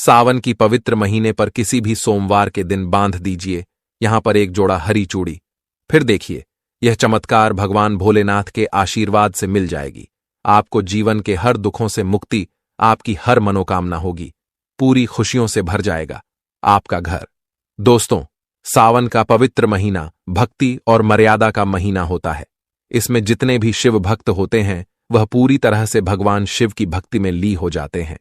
सावन की पवित्र महीने पर किसी भी सोमवार के दिन बांध दीजिए यहां पर एक जोड़ा हरी चूड़ी। फिर देखिए, यह चमत्कार भगवान भोलेनाथ के आशीर्वाद से मिल जाएगी। आपको जीवन के हर दुखों से मुक्ति, आपकी हर मनोकामना होगी, पूरी खुशियों से भर जाएगा आपका घर। दोस्तों, सावन का पवित्र महीना भक्ति और मर्यादा का महीना होता है। इसमें जितने भी शिव भक्त होते हैं वह पूरी तरह से भगवान शिव की भक्ति में ली हो जाते हैं।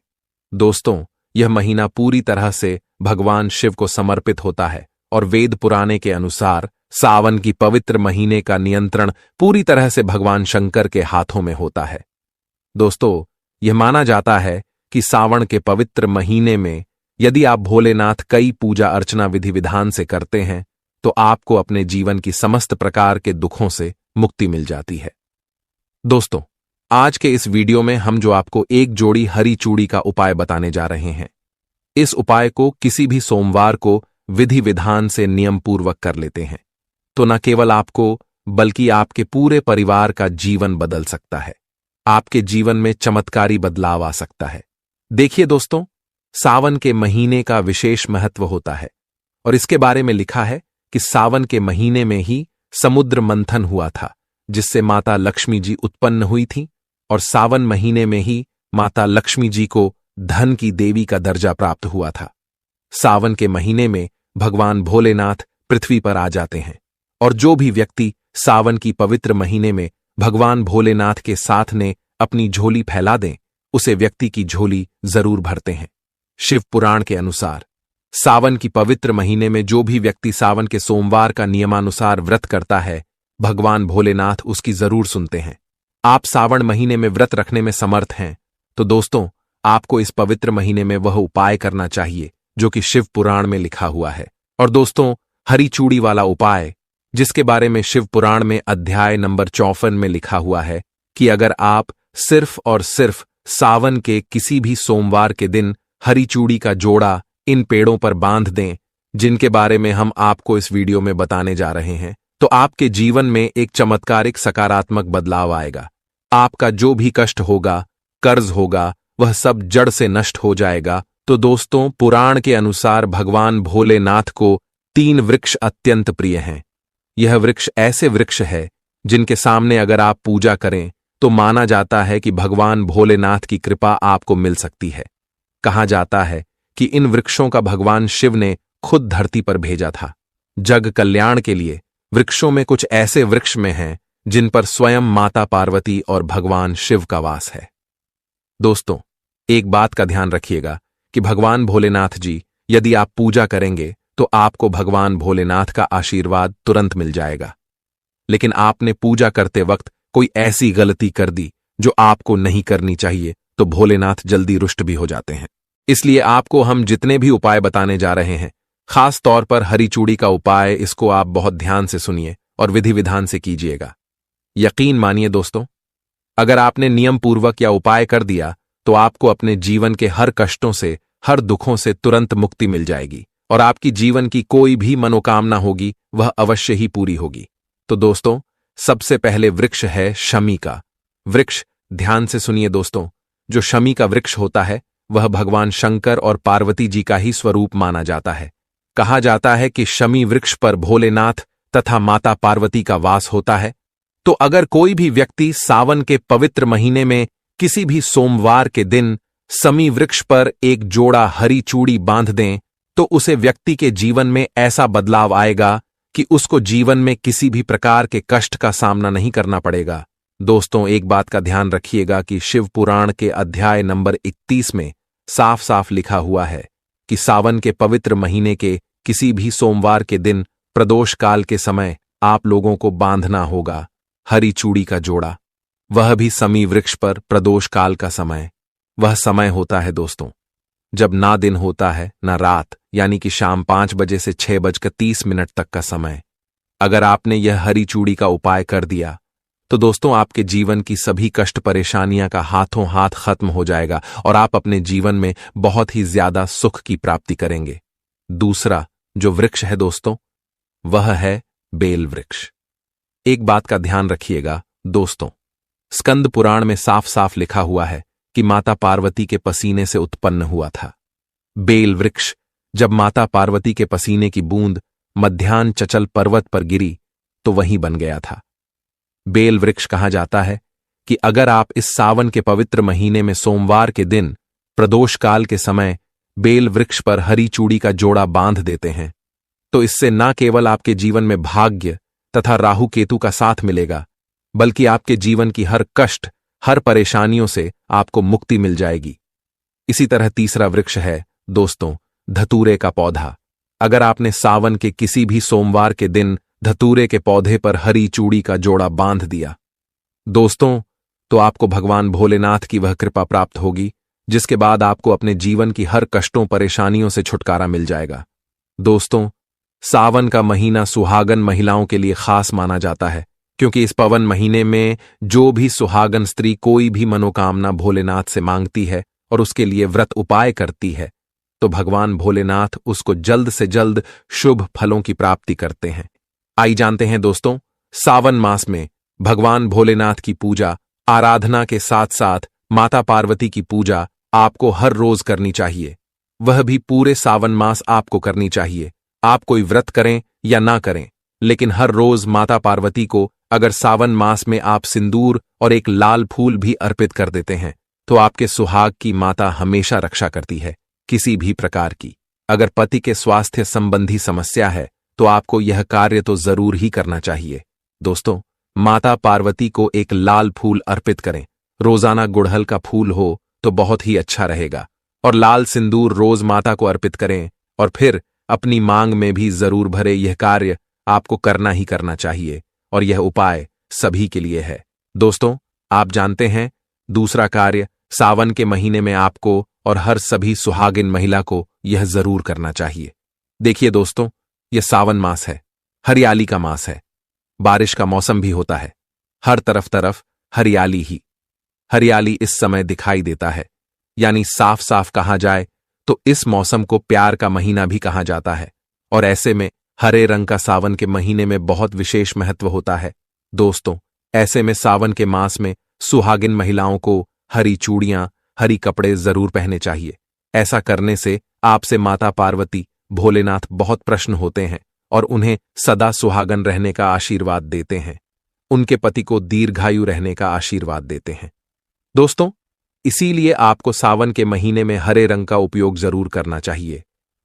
दोस्तों, यह महीना पूरी तरह से भगवान शिव को समर्पित होता है और वेद पुराणे के अनुसार सावन की पवित्र महीने का नियंत्रण पूरी तरह से भगवान शंकर के हाथों में होता है। दोस्तों, यह माना जाता है कि सावन के पवित्र महीने में यदि आप भोलेनाथ कई पूजा अर्चना विधि विधान से करते हैं तो आपको अपने जीवन की समस्त प्रकार के दुखों से मुक्ति मिल जाती है। दोस्तों, आज के इस वीडियो में हम जो आपको एक जोड़ी हरी चूड़ी का उपाय बताने जा रहे हैं, इस उपाय को किसी भी सोमवार को विधि विधान से नियम पूर्वक कर लेते हैं तो न केवल आपको बल्कि आपके पूरे परिवार का जीवन बदल सकता है। आपके जीवन में चमत्कारी बदलाव आ सकता है। देखिए दोस्तों, सावन के महीने का विशेष महत्व होता है और इसके बारे में लिखा है कि सावन के महीने में ही समुद्र मंथन हुआ था जिससे माता लक्ष्मी जी उत्पन्न हुई थी और सावन महीने में ही माता लक्ष्मी जी को धन की देवी का दर्जा प्राप्त हुआ था। सावन के महीने में भगवान भोलेनाथ पृथ्वी पर आ जाते हैं और जो भी व्यक्ति सावन की पवित्र महीने में भगवान भोलेनाथ के साथ ने अपनी झोली फैला दें, उसे व्यक्ति की झोली जरूर भरते हैं। शिव पुराण के अनुसार सावन की पवित्र महीने में जो भी व्यक्ति सावन के सोमवार का नियमानुसार व्रत करता है, भगवान भोलेनाथ उसकी जरूर सुनते हैं। आप सावन महीने में व्रत रखने में समर्थ हैं तो दोस्तों, आपको इस पवित्र महीने में वह उपाय करना चाहिए जो कि शिव पुराण में लिखा हुआ है। और दोस्तों, हरी चूड़ी वाला उपाय जिसके बारे में शिव पुराण में अध्याय नंबर 54 में लिखा हुआ है कि अगर आप सिर्फ और सिर्फ सावन के किसी भी सोमवार के दिन हरी चूड़ी का जोड़ा इन पेड़ों पर बांध दें, जिनके बारे में हम आपको इस वीडियो में बताने जा रहे हैं, तो आपके जीवन में एक चमत्कारिक सकारात्मक बदलाव आएगा। आपका जो भी कष्ट होगा, कर्ज होगा, वह सब जड़ से नष्ट हो जाएगा। तो दोस्तों, पुराण के अनुसार भगवान भोलेनाथ को 3 वृक्ष अत्यंत प्रिय हैं। यह वृक्ष ऐसे वृक्ष है जिनके सामने अगर आप पूजा करें तो माना जाता है कि भगवान भोलेनाथ की कृपा आपको मिल सकती है। कहा जाता है कि इन वृक्षों का भगवान शिव ने खुद धरती पर भेजा था जग कल्याण के लिए। वृक्षों में कुछ ऐसे वृक्ष में हैं जिन पर स्वयं माता पार्वती और भगवान शिव का वास है। दोस्तों, एक बात का ध्यान रखिएगा कि भगवान भोलेनाथ जी यदि आप पूजा करेंगे तो आपको भगवान भोलेनाथ का आशीर्वाद तुरंत मिल जाएगा। लेकिन आपने पूजा करते वक्त कोई ऐसी गलती कर दी जो आपको नहीं करनी चाहिए तो भोलेनाथ जल्दी रुष्ट भी हो जाते हैं। इसलिए आपको हम जितने भी उपाय बताने जा रहे हैं, खास तौर पर हरी चूड़ी का उपाय, इसको आप बहुत ध्यान से सुनिए और विधि विधान से कीजिएगा। यकीन मानिए दोस्तों, अगर आपने नियम पूर्वक या उपाय कर दिया तो आपको अपने जीवन के हर कष्टों से, हर दुखों से तुरंत मुक्ति मिल जाएगी और आपकी जीवन की कोई भी मनोकामना होगी वह अवश्य ही पूरी होगी। तो दोस्तों, सबसे पहले वृक्ष है शमी का वृक्ष। ध्यान से सुनिए दोस्तों, जो शमी का वृक्ष होता है वह भगवान शंकर और पार्वती जी का ही स्वरूप माना जाता है। कहा जाता है कि शमी वृक्ष पर भोलेनाथ तथा माता पार्वती का वास होता है। तो अगर कोई भी व्यक्ति सावन के पवित्र महीने में किसी भी सोमवार के दिन शमी वृक्ष पर एक जोड़ा हरी चूड़ी बांध दें तो उसे व्यक्ति के जीवन में ऐसा बदलाव आएगा कि उसको जीवन में किसी भी प्रकार के कष्ट का सामना नहीं करना पड़ेगा। दोस्तों, एक बात का ध्यान रखिएगा कि शिव पुराण के अध्याय नंबर 31 में साफ साफ लिखा हुआ है कि सावन के पवित्र महीने के किसी भी सोमवार के दिन प्रदोष काल के समय आप लोगों को बांधना होगा हरी चूड़ी का जोड़ा, वह भी शमी वृक्ष पर प्रदोष काल का समय। वह समय होता है दोस्तों जब ना दिन होता है ना रात, यानी कि शाम 5 बजे से 6:30 तक का समय। अगर आपने यह हरी चूड़ी का उपाय कर दिया तो दोस्तों आपके जीवन की सभी कष्ट परेशानियां का हाथों हाथ खत्म हो जाएगा और आप अपने जीवन में बहुत ही ज्यादा सुख की प्राप्ति करेंगे। दूसरा जो वृक्ष है दोस्तों, वह है बेल वृक्ष। एक बात का ध्यान रखिएगा दोस्तों, स्कंद पुराण में साफ साफ लिखा हुआ है कि माता पार्वती के पसीने से उत्पन्न हुआ था। बेल वृक्ष, जब माता पार्वती के पसीने की बूंद मध्यान्ह चचल पर्वत पर गिरी तो वहीं बन गया था। बेल वृक्ष कहा जाता है कि अगर आप इस सावन के पवित्र महीने में सोमवार के दिन प्रदोष काल के समय बेल वृक्ष पर हरी चूड़ी का जोड़ा बांध देते हैं तो इससे न केवल आपके जीवन में भाग्य तथा राहु केतु का साथ मिलेगा, बल्कि आपके जीवन की हर कष्ट, हर परेशानियों से आपको मुक्ति मिल जाएगी। इसी तरह तीसरा वृक्ष है दोस्तों धतूरे का पौधा। अगर आपने सावन के किसी भी सोमवार के दिन धतूरे के पौधे पर हरी चूड़ी का जोड़ा बांध दिया दोस्तों, तो आपको भगवान भोलेनाथ की वह कृपा प्राप्त होगी जिसके बाद आपको अपने जीवन की हर कष्टों परेशानियों से छुटकारा मिल जाएगा। दोस्तों, सावन का महीना सुहागन महिलाओं के लिए खास माना जाता है, क्योंकि इस पवन महीने में जो भी सुहागन स्त्री कोई भी मनोकामना भोलेनाथ से मांगती है और उसके लिए व्रत उपाय करती है तो भगवान भोलेनाथ उसको जल्द से जल्द शुभ फलों की प्राप्ति करते हैं। आइए जानते हैं दोस्तों, सावन मास में भगवान भोलेनाथ की पूजा आराधना के साथ साथ माता पार्वती की पूजा आपको हर रोज करनी चाहिए, वह भी पूरे सावन मास आपको करनी चाहिए। आप कोई व्रत करें या ना करें, लेकिन हर रोज माता पार्वती को अगर सावन मास में आप सिंदूर और एक लाल फूल भी अर्पित कर देते हैं तो आपके सुहाग की माता हमेशा रक्षा करती है किसी भी प्रकार की। अगर पति के स्वास्थ्य संबंधी समस्या है तो आपको यह कार्य तो जरूर ही करना चाहिए। दोस्तों, माता पार्वती को एक लाल फूल अर्पित करें। रोजाना गुड़हल का फूल हो तो बहुत ही अच्छा रहेगा, और लाल सिंदूर रोज माता को अर्पित करें और फिर अपनी मांग में भी जरूर भरे। यह कार्य आपको करना ही करना चाहिए और यह उपाय सभी के लिए है। दोस्तों, आप जानते हैं दूसरा कार्य सावन के महीने में आपको और हर सभी सुहागिन महिला को यह जरूर करना चाहिए। देखिए दोस्तों, यह सावन मास है, हरियाली का मास है, बारिश का मौसम भी होता है, हर तरफ हरियाली ही हरियाली इस समय दिखाई देता है। यानी साफ साफ कहा जाए तो इस मौसम को प्यार का महीना भी कहा जाता है, और ऐसे में हरे रंग का सावन के महीने में बहुत विशेष महत्व होता है। दोस्तों, ऐसे में सावन के मास में सुहागिन महिलाओं को हरी चूड़ियां, हरी कपड़े जरूर पहने चाहिए। ऐसा करने से आपसे माता पार्वती भोलेनाथ बहुत प्रसन्न होते हैं और उन्हें सदा सुहागन रहने का आशीर्वाद देते हैं, उनके पति को दीर्घायु रहने का आशीर्वाद देते हैं। दोस्तों, इसीलिए आपको सावन के महीने में हरे रंग का उपयोग जरूर करना चाहिए।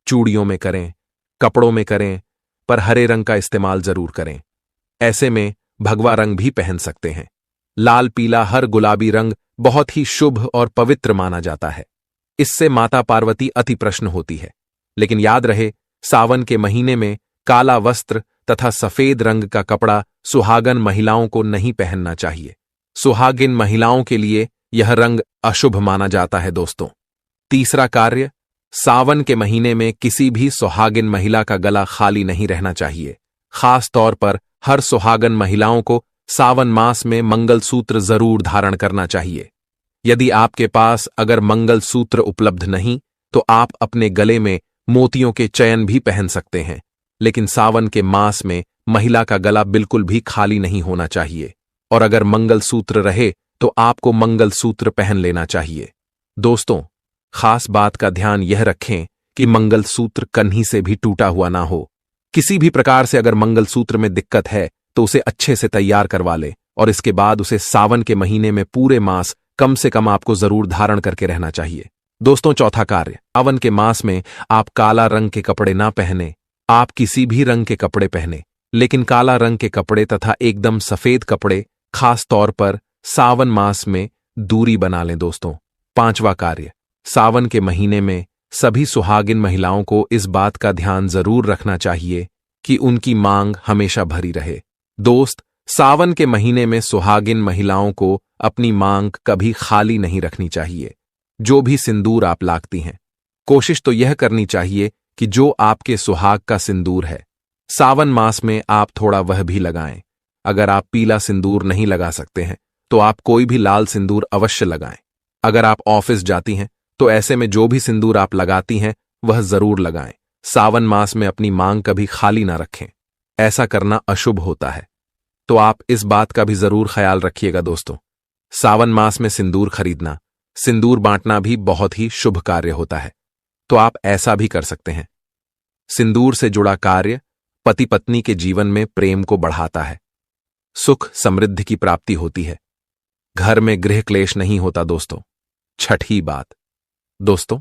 चूड़ियों में करें, कपड़ों में करें, पर हरे रंग का इस्तेमाल जरूर करें। ऐसे में भगवा रंग भी पहन सकते हैं। लाल, पीला, हर गुलाबी रंग बहुत ही शुभ और पवित्र माना जाता है। इससे माता पार्वती अति प्रसन्न होती है। लेकिन याद रहे, सावन के महीने में काला वस्त्र तथा सफेद रंग का कपड़ा सुहागन महिलाओं को नहीं पहनना चाहिए। सुहागिन महिलाओं के लिए यह रंग अशुभ माना जाता है। दोस्तों, तीसरा कार्य, सावन के महीने में किसी भी सुहागिन महिला का गला खाली नहीं रहना चाहिए। खास तौर पर हर सुहागन महिलाओं को सावन मास में मंगलसूत्र जरूर धारण करना चाहिए। यदि आपके पास अगर मंगलसूत्र उपलब्ध नहीं तो आप अपने गले में मोतियों के चयन भी पहन सकते हैं, लेकिन सावन के मास में महिला का गला बिल्कुल भी खाली नहीं होना चाहिए, और अगर मंगलसूत्र रहे तो आपको मंगलसूत्र पहन लेना चाहिए। दोस्तों, खास बात का ध्यान यह रखें कि मंगलसूत्र कन्ही से भी टूटा हुआ ना हो। किसी भी प्रकार से अगर मंगलसूत्र में दिक्कत है तो उसे अच्छे से तैयार करवा लें, और इसके बाद उसे सावन के महीने में पूरे मास कम से कम आपको जरूर धारण करके रहना चाहिए। दोस्तों, चौथा कार्य, सावन के मास में आप काला रंग के कपड़े ना पहने। आप किसी भी रंग के कपड़े पहने, लेकिन काला रंग के कपड़े तथा एकदम सफेद कपड़े खास तौर पर सावन मास में दूरी बना लें। दोस्तों, पांचवा कार्य, सावन के महीने में सभी सुहागिन महिलाओं को इस बात का ध्यान जरूर रखना चाहिए कि उनकी मांग हमेशा भरी रहे। दोस्त, सावन के महीने में सुहागिन महिलाओं को अपनी मांग कभी खाली नहीं रखनी चाहिए। जो भी सिंदूर आप लागती हैं, कोशिश तो यह करनी चाहिए कि जो आपके सुहाग का सिंदूर है, सावन मास में आप थोड़ा वह भी लगाएं। अगर आप पीला सिंदूर नहीं लगा सकते हैं तो आप कोई भी लाल सिंदूर अवश्य लगाएं। अगर आप ऑफिस जाती हैं तो ऐसे में जो भी सिंदूर आप लगाती हैं वह जरूर लगाएं। सावन मास में अपनी मांग कभी खाली ना रखें, ऐसा करना अशुभ होता है। तो आप इस बात का भी जरूर ख्याल रखिएगा। दोस्तों, सावन मास में सिंदूर खरीदना, सिंदूर बांटना भी बहुत ही शुभ कार्य होता है। तो आप ऐसा भी कर सकते हैं। सिंदूर से जुड़ा कार्य पति पत्नी के जीवन में प्रेम को बढ़ाता है, सुख समृद्धि की प्राप्ति होती है, घर में गृह क्लेश नहीं होता दोस्तों। छठी बात दोस्तों,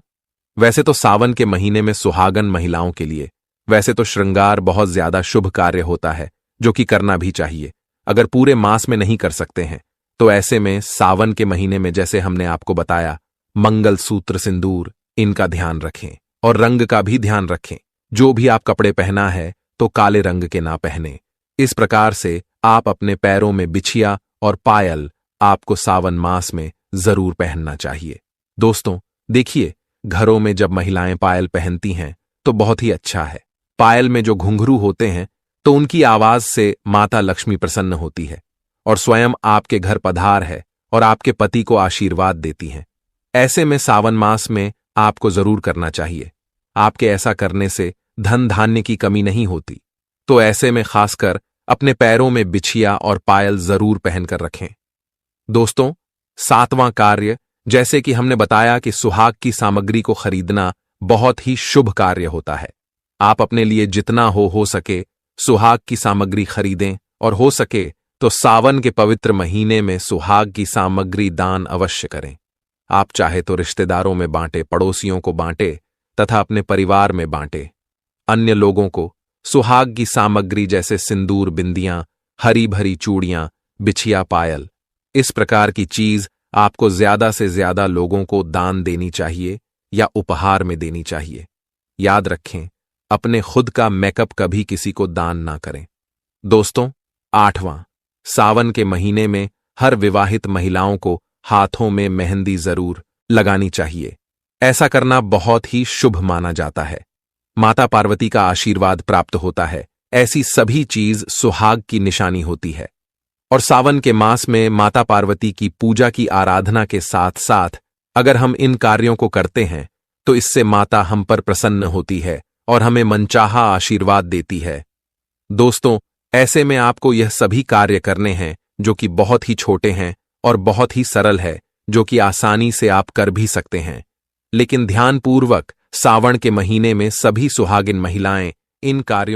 वैसे तो सावन के महीने में सुहागन महिलाओं के लिए वैसे तो श्रृंगार बहुत ज्यादा शुभ कार्य होता है, जो कि करना भी चाहिए। अगर पूरे मास में नहीं कर सकते हैं तो ऐसे में सावन के महीने में, जैसे हमने आपको बताया, मंगल सूत्र, सिंदूर, इनका ध्यान रखें और रंग का भी ध्यान रखें। जो भी आप कपड़े पहना है तो काले रंग के ना पहने। इस प्रकार से आप अपने पैरों में बिछिया और पायल आपको सावन मास में जरूर पहनना चाहिए। दोस्तों देखिए, घरों में जब महिलाएं पायल पहनती हैं तो बहुत ही अच्छा है। पायल में जो घुंघरू होते हैं तो उनकी आवाज से माता लक्ष्मी प्रसन्न होती है और स्वयं आपके घर पधार है और आपके पति को आशीर्वाद देती हैं। ऐसे में सावन मास में आपको जरूर करना चाहिए। आपके ऐसा करने से धन धान्य की कमी नहीं होती। तो ऐसे में खासकर अपने पैरों में बिछिया और पायल जरूर पहनकर रखें। दोस्तों 7वां कार्य, जैसे कि हमने बताया कि सुहाग की सामग्री को खरीदना बहुत ही शुभ कार्य होता है। आप अपने लिए जितना हो सके सुहाग की सामग्री खरीदें और हो सके तो सावन के पवित्र महीने में सुहाग की सामग्री दान अवश्य करें। आप चाहे तो रिश्तेदारों में बांटे, पड़ोसियों को बांटे तथा अपने परिवार में बांटे। अन्य लोगों को सुहाग की सामग्री जैसे सिंदूर, बिंदियां, हरी भरी चूड़ियां, बिछिया, पायल, इस प्रकार की चीज आपको ज्यादा से ज्यादा लोगों को दान देनी चाहिए या उपहार में देनी चाहिए। याद रखें, अपने खुद का मेकअप कभी किसी को दान ना करें। दोस्तों 8वां, सावन के महीने में हर विवाहित महिलाओं को हाथों में मेहंदी जरूर लगानी चाहिए। ऐसा करना बहुत ही शुभ माना जाता है। माता पार्वती का आशीर्वाद प्राप्त होता है। ऐसी सभी चीज सुहाग की निशानी होती है। और सावन के मास में माता पार्वती की पूजा की आराधना के साथ साथ अगर हम इन कार्यों को करते हैं तो इससे माता हम पर प्रसन्न होती है और हमें मनचाहा आशीर्वाद देती है। दोस्तों ऐसे में आपको यह सभी कार्य करने हैं जो कि बहुत ही छोटे हैं और बहुत ही सरल है, जो कि आसानी से आप कर भी सकते हैं। लेकिन ध्यानपूर्वक सावन के महीने में सभी सुहागिन महिलाएं इन कार्यों